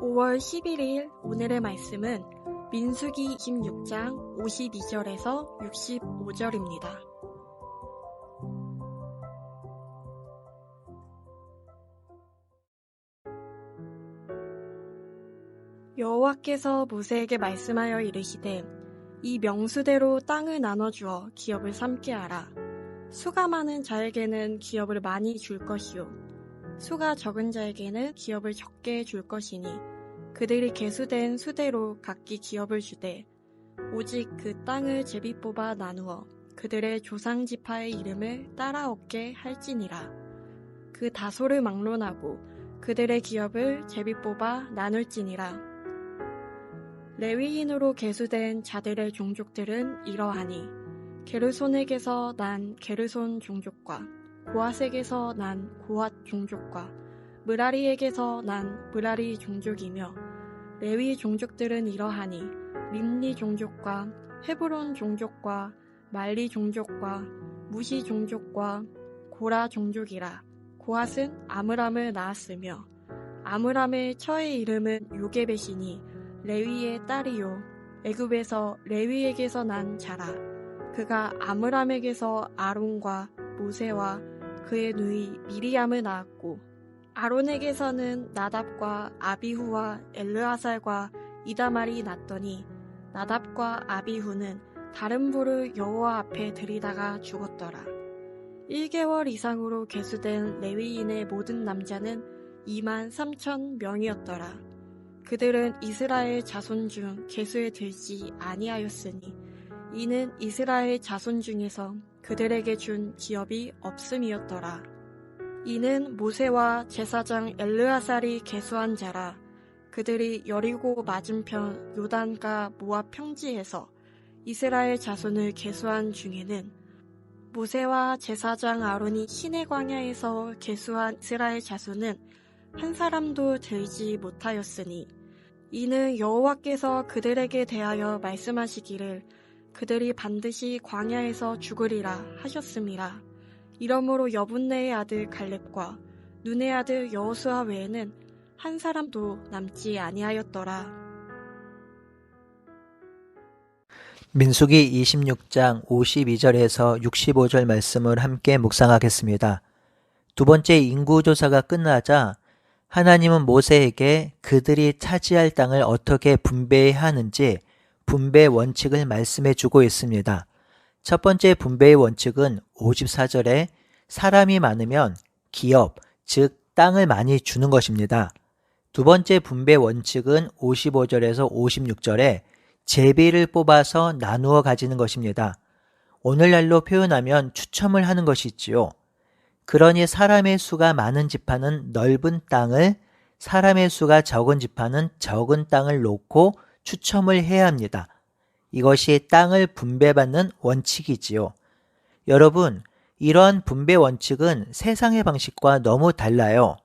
5월 11일 오늘의 말씀은 민수기 26장 52절에서 65절입니다. 여호와께서 모세에게 말씀하여 이르시되 이 명수대로 땅을 나눠주어 기업을 삼게 하라. 수가 많은 자에게는 기업을 많이 줄 것이요 수가 적은 자에게는 기업을 적게 줄 것이니 그들이 계수된 수대로 각기 기업을 주되 오직 그 땅을 제비 뽑아 나누어 그들의 조상 지파의 이름을 따라 얻게 할지니라. 그 다소를 막론하고 그들의 기업을 제비 뽑아 나눌지니라. 레위인으로 계수된 자들의 종족들은 이러하니 게르손에게서 난 게르손 종족과 고핫에게서 난 고핫 종족과 므라리에게서 난 므라리 종족이며 레위 종족들은 이러하니 림니 종족과 헤브론 종족과 말리 종족과 무시 종족과 고라 종족이라. 고핫은 아므람을 낳았으며 아므람의 처의 이름은 요게벳이니 레위의 딸이요 애굽에서 레위에게서 난 자라. 그가 아므람에게서 아론과 모세와 그의 누이 미리암을 낳았고 아론에게서는 나답과 아비후와 엘르아살과 이다말이 낳더니 나답과 아비후는 다른 불을 여호와 앞에 들이다가 죽었더라. 1개월 이상으로 계수된 레위인의 모든 남자는 23,000명이었더라. 그들은 이스라엘 자손 중 계수에 들지 아니하였으니 이는 이스라엘 자손 중에서 그들에게 준 기업이 없음이었더라. 이는 모세와 제사장 엘르아살이 계수한 자라. 그들이 여리고 맞은편 요단가 모압 평지에서 이스라엘 자손을 계수한 중에는 모세와 제사장 아론이 시내 광야에서 계수한 이스라엘 자손은 한 사람도 들지 못하였으니 이는 여호와께서 그들에게 대하여 말씀하시기를 그들이 반드시 광야에서 죽으리라 하셨음이라. 이러므로 여분네의 아들 갈렙과 눈의 아들 여호수아 외에는 한 사람도 남지 아니하였더라. 민수기 26장 52절에서 65절 말씀을 함께 묵상하겠습니다. 두 번째 인구조사가 끝나자 하나님은 모세에게 그들이 차지할 땅을 어떻게 분배해야 하는지 분배 원칙을 말씀해 주고 있습니다. 첫 번째 분배의 원칙은 54절에 사람이 많으면 기업, 즉 땅을 많이 주는 것입니다. 두 번째 분배 원칙은 55절에서 56절에 제비를 뽑아서 나누어 가지는 것입니다. 오늘날로 표현하면 추첨을 하는 것이지요. 그러니 사람의 수가 많은 지파는 넓은 땅을, 사람의 수가 적은 지파는 적은 땅을 놓고 추첨을 해야 합니다. 이것이 땅을 분배받는 원칙이지요. 여러분, 이러한 분배 원칙은 세상의 방식과 너무 달라요.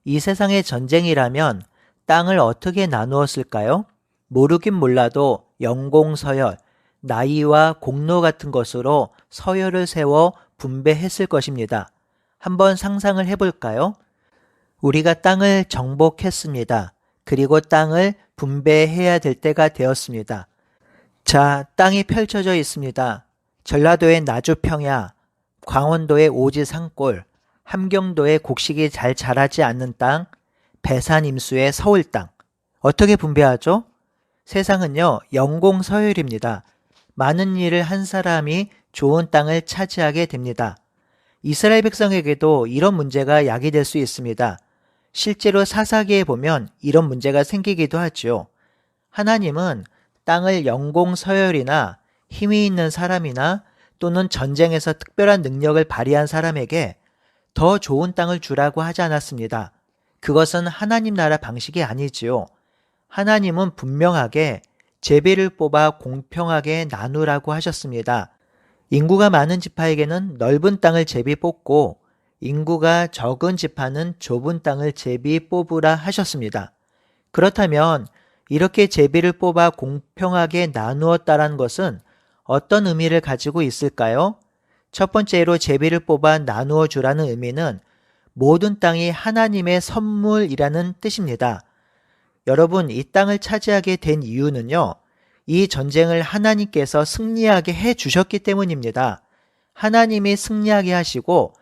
이 세상의 전쟁이라면 땅을 어떻게 나누었을까요? 모르긴 몰라도 영공서열, 나이와 공로 같은 것으로 서열을 세워 분배했을 것입니다. 한번 상상을 해볼까요? 우리가 땅을 정복했습니다. 그리고 땅을 분배해야 될 때가 되었습니다. 자, 땅이 펼쳐져 있습니다. 전라도의 나주평야, 광원도의 오지 산골, 함경도의 곡식이 잘 자라지 않는 땅, 배산 임수의 서울 땅. 어떻게 분배하죠? 세상은요, 영공서열입니다. 많은 일을 한 사람이 좋은 땅을 차지하게 됩니다. 이스라엘 백성에게도 이런 문제가 야기될 수 있습니다. 실제로 사사기에 보면 이런 문제가 생기기도 하죠. 하나님은 땅을 영공서열이나 힘이 있는 사람이나 또는 전쟁에서 특별한 능력을 발휘한 사람에게 더 좋은 땅을 주라고 하지 않았습니다. 그것은 하나님 나라 방식이 아니지요. 하나님은 분명하게 제비를 뽑아 공평하게 나누라고 하셨습니다. 인구가 많은 지파에게는 넓은 땅을 제비 뽑고 인구가 적은 지파는 좁은 땅을 제비 뽑으라 하셨습니다. 그렇다면 이렇게 제비를 뽑아 공평하게 나누었다는 것은 어떤 의미를 가지고 있을까요? 첫 번째로 제비를 뽑아 나누어 주라는 의미는 모든 땅이 하나님의 선물이라는 뜻입니다. 여러분, 이 땅을 차지하게 된 이유는요, 이 전쟁을 하나님께서 승리하게 해 주셨기 때문입니다. 하나님이 승리하게 하시고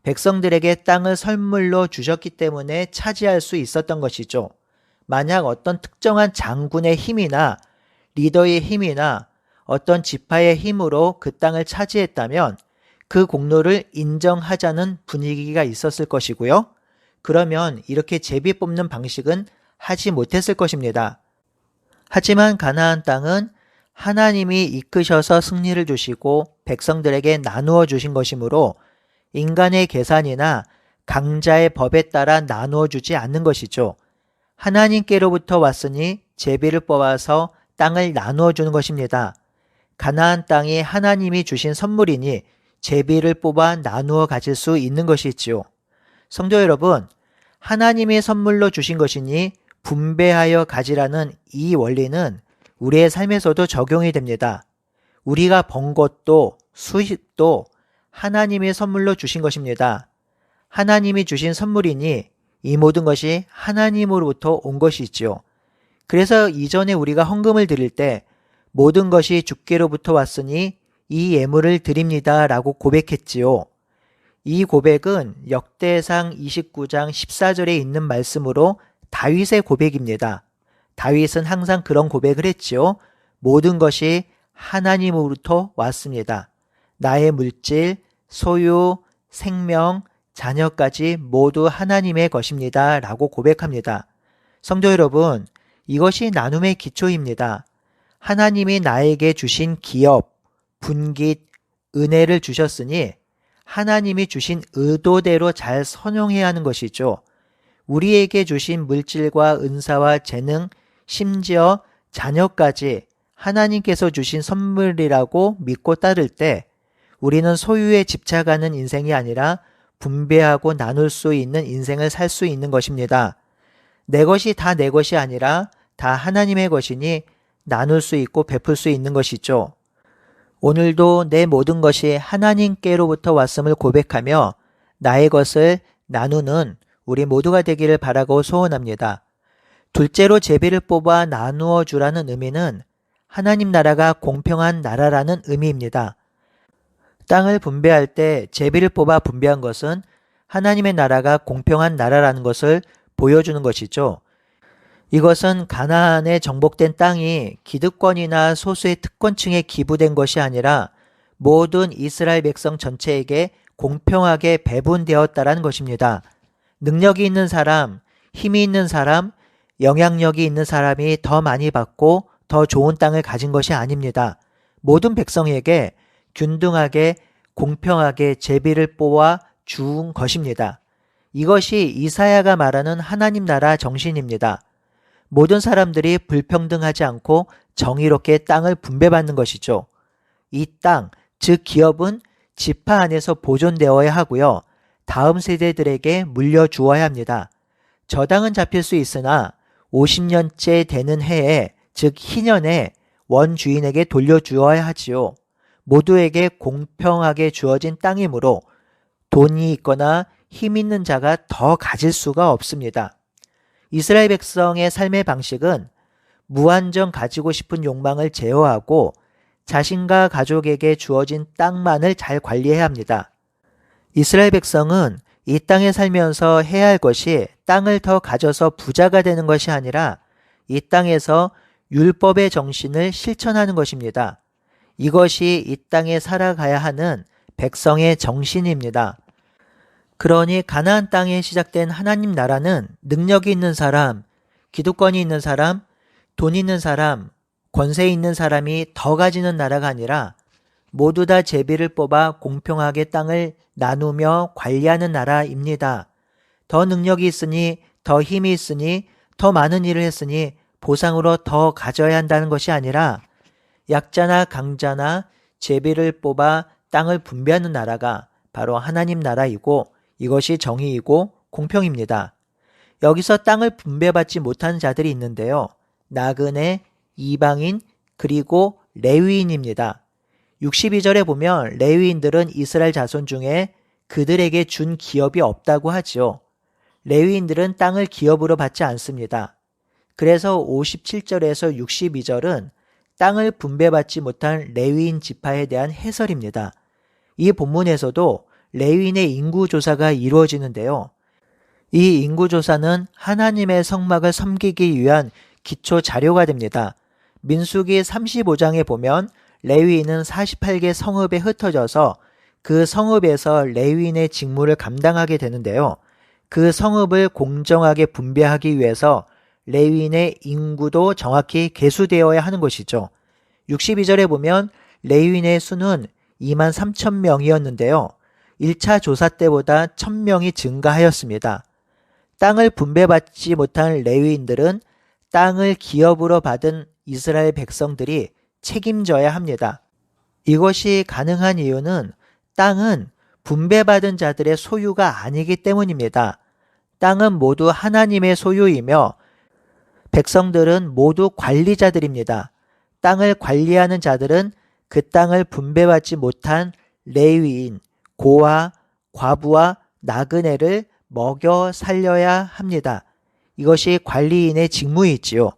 백성들에게 땅을 선물로 주셨기 때문에 차지할 수 있었던 것이죠. 만약 어떤 특정한 장군의 힘이나 리더의 힘이나 어떤 지파의 힘으로 그 땅을 차지했다면 그 공로를 인정하자는 분위기가 있었을 것이고요. 그러면 이렇게 제비 뽑는 방식은 하지 못했을 것입니다. 하지만 가나안 땅은 하나님이 이끄셔서 승리를 주시고 백성들에게 나누어 주신 것이므로 인간의 계산이나 강자의 법에 따라 나누어 주지 않는 것이죠. 하나님께로부터 왔으니 제비를 뽑아서 땅을 나누어 주는 것입니다. 가나안 땅이 하나님이 주신 선물이니 제비를 뽑아 나누어 가질 수 있는 것이지요. 성도 여러분, 하나님이 선물로 주신 것이니 분배하여 가지라는 이 원리는 우리의 삶에서도 적용이 됩니다. 우리가 번 것도 수입도 하나님이 선물로 주신 것입니다. 하나님이 주신 선물이니 이 모든 것이 하나님으로부터 온 것이지요. 그래서 이전에 우리가 헌금을 드릴 때 모든 것이 주께로부터 왔으니 이 예물을 드립니다 라고 고백했지요. 이 고백은 역대상 29장 14절에 있는 말씀으로 다윗의 고백입니다. 다윗은 항상 그런 고백을 했지요. 모든 것이 하나님으로부터 왔습니다. 나의 물질, 소유, 생명, 자녀까지 모두 하나님의 것입니다 라고 고백합니다. 성도 여러분, 이것이 나눔의 기초입니다. 하나님이 나에게 주신 기업, 분깃, 은혜를 주셨으니 하나님이 주신 의도대로 잘 선용해야 하는 것이죠. 우리에게 주신 물질과 은사와 재능, 심지어 자녀까지 하나님께서 주신 선물이라고 믿고 따를 때 우리는 소유에 집착하는 인생이 아니라 분배하고 나눌 수 있는 인생을 살 수 있는 것입니다. 내 것이 다 내 것이 아니라 다 하나님의 것이니 나눌 수 있고 베풀 수 있는 것이죠. 오늘도 내 모든 것이 하나님께로부터 왔음을 고백하며 나의 것을 나누는 우리 모두가 되기를 바라고 소원합니다. 둘째로 제비를 뽑아 나누어 주라는 의미는 하나님 나라가 공평한 나라라는 의미입니다. 땅을 분배할 때 제비를 뽑아 분배한 것은 하나님의 나라가 공평한 나라라는 것을 보여주는 것이죠. 이것은 가나안에 정복된 땅이 기득권이나 소수의 특권층에 기부된 것이 아니라 모든 이스라엘 백성 전체에게 공평하게 배분되었다라는 것입니다. 능력이 있는 사람, 힘이 있는 사람, 영향력이 있는 사람이 더 많이 받고 더 좋은 땅을 가진 것이 아닙니다. 모든 백성에게 균등하게 공평하게 제비를 뽑아 준 것입니다. 이것이 이사야가 말하는 하나님 나라 정신입니다. 모든 사람들이 불평등하지 않고 정의롭게 땅을 분배받는 것이죠. 이 땅, 즉 기업은 지파 안에서 보존되어야 하고요. 다음 세대들에게 물려주어야 합니다. 저당은 잡힐 수 있으나 50년째 되는 해에, 즉 희년에 원주인에게 돌려주어야 하지요. 모두에게 공평하게 주어진 땅이므로 돈이 있거나 힘 있는 자가 더 가질 수가 없습니다. 이스라엘 백성의 삶의 방식은 무한정 가지고 싶은 욕망을 제어하고 자신과 가족에게 주어진 땅만을 잘 관리해야 합니다. 이스라엘 백성은 이 땅에 살면서 해야 할 것이 땅을 더 가져서 부자가 되는 것이 아니라 이 땅에서 율법의 정신을 실천하는 것입니다. 이것이 이 땅에 살아가야 하는 백성의 정신입니다. 그러니 가나안 땅에 시작된 하나님 나라는 능력이 있는 사람, 기득권이 있는 사람, 돈 있는 사람, 권세 있는 사람이 더 가지는 나라가 아니라 모두 다 제비를 뽑아 공평하게 땅을 나누며 관리하는 나라입니다. 더 능력이 있으니, 더 힘이 있으니, 더 많은 일을 했으니 보상으로 더 가져야 한다는 것이 아니라 약자나 강자나 제비를 뽑아 땅을 분배하는 나라가 바로 하나님 나라이고 이것이 정의이고 공평입니다. 여기서 땅을 분배받지 못하는 자들이 있는데요. 나그네, 이방인, 그리고 레위인입니다. 62절에 보면 레위인들은 이스라엘 자손 중에 그들에게 준 기업이 없다고 하죠. 레위인들은 땅을 기업으로 받지 않습니다. 그래서 57절에서 62절은 땅을 분배받지 못한 레위인 지파에 대한 해설입니다. 이 본문에서도 레위인의 인구조사가 이루어지는데요. 이 인구조사는 하나님의 성막을 섬기기 위한 기초 자료가 됩니다. 민수기 35장에 보면 레위인은 48개 성읍에 흩어져서 그 성읍에서 레위인의 직무를 감당하게 되는데요. 그 성읍을 공정하게 분배하기 위해서 레위인의 인구도 정확히 계수되어야 하는 것이죠. 62절에 보면 레위인의 수는 2만 3천 명이었는데요. 1차 조사 때보다 1,000명이 증가하였습니다. 땅을 분배받지 못한 레위인들은 땅을 기업으로 받은 이스라엘 백성들이 책임져야 합니다. 이것이 가능한 이유는 땅은 분배받은 자들의 소유가 아니기 때문입니다. 땅은 모두 하나님의 소유이며 백성들은 모두 관리자들입니다. 땅을 관리하는 자들은 그 땅을 분배받지 못한 레위인, 고아, 과부와 나그네를 먹여 살려야 합니다. 이것이 관리인의 직무이지요.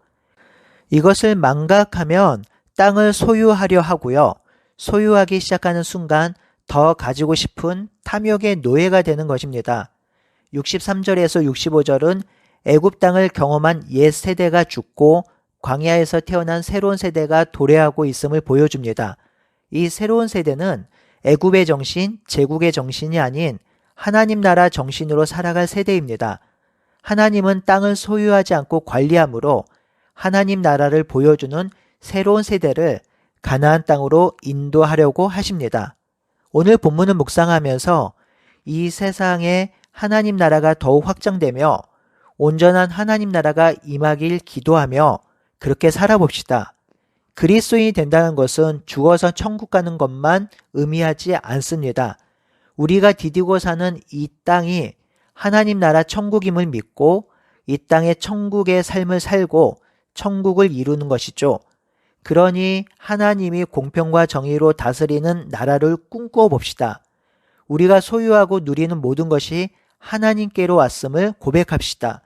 이것을 망각하면 땅을 소유하려 하고요. 소유하기 시작하는 순간 더 가지고 싶은 탐욕의 노예가 되는 것입니다. 63절에서 65절은 애굽 땅을 경험한 옛 세대가 죽고 광야에서 태어난 새로운 세대가 도래하고 있음을 보여줍니다. 이 새로운 세대는 애굽의 정신, 제국의 정신이 아닌 하나님 나라 정신으로 살아갈 세대입니다. 하나님은 땅을 소유하지 않고 관리하므로 하나님 나라를 보여주는 새로운 세대를 가나안 땅으로 인도하려고 하십니다. 오늘 본문을 묵상하면서 이 세상에 하나님 나라가 더욱 확장되며 온전한 하나님 나라가 임하길 기도하며 그렇게 살아봅시다. 그리스도인이 된다는 것은 죽어서 천국 가는 것만 의미하지 않습니다. 우리가 디디고 사는 이 땅이 하나님 나라 천국임을 믿고 이 땅의 천국의 삶을 살고 천국을 이루는 것이죠. 그러니 하나님이 공평과 정의로 다스리는 나라를 꿈꿔 봅시다. 우리가 소유하고 누리는 모든 것이 하나님께로 왔음을 고백합시다.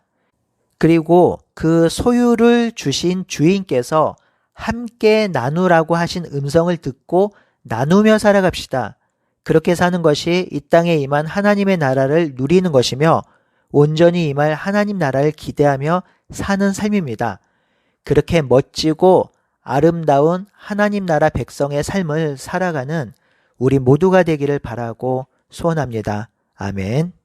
그리고 그 소유를 주신 주인께서 함께 나누라고 하신 음성을 듣고 나누며 살아갑시다. 그렇게 사는 것이 이 땅에 임한 하나님의 나라를 누리는 것이며 온전히 임할 하나님 나라를 기대하며 사는 삶입니다. 그렇게 멋지고 아름다운 하나님 나라 백성의 삶을 살아가는 우리 모두가 되기를 바라고 소원합니다. 아멘.